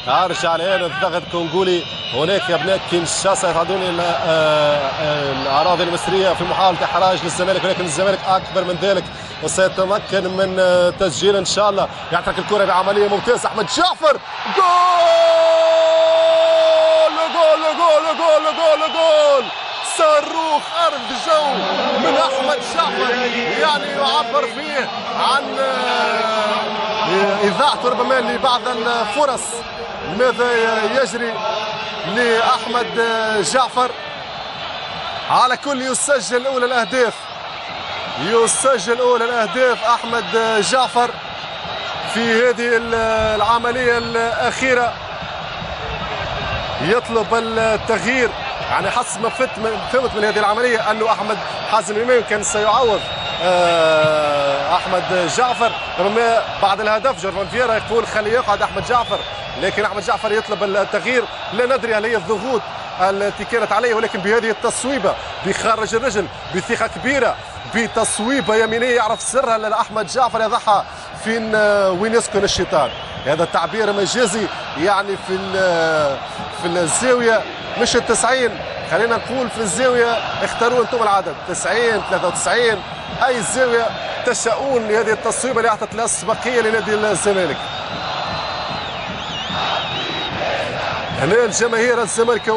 ارجع الان الضغط كونغولي هناك ابناء كينشاسا يصعدون الى الاراضي المصريه في محاوله احراج للزمالك، ولكن الزمالك اكبر من ذلك وسيتمكن من تسجيل ان شاء الله. يترك الكره بعمليه ممتازه احمد جعفر، جول جول جول جول جول جول، صاروخ ارض جو من احمد جعفر، يعني يعبر فيه عن اذاعته ربما لبعض الفرص ماذا يجري لاحمد جعفر. على كل يسجل اولى الاهداف، يسجل اولى الاهداف احمد جعفر في هذه العمليه الاخيره، يطلب التغيير. يعني حسب ما فهمت من هذه العمليه انه احمد حازم امام كان سيعوض احمد جعفر، ربما بعد الهدف جورفان فييرا يقول خليه يقعد احمد جعفر، لكن احمد جعفر يطلب التغيير. لا ندري هل هي الضغوط التي كانت عليه، ولكن بهذه التصويبه بخارج الرجل بثقه كبيره، بتصويبه يمينيه يعرف سرها لاحمد جعفر يضعها فين وين يسكن الشيطان. هذا تعبير مجازي، يعني في الزاويه مش ال90، خلينا نقول في الزاويه، اختاروا انتم العدد 90 93 اي زاويه تشاؤون لهذه التصويبه اللي اعطت الاسبقيه لنادي الزمالك. هنا الجماهير الزمالكاويه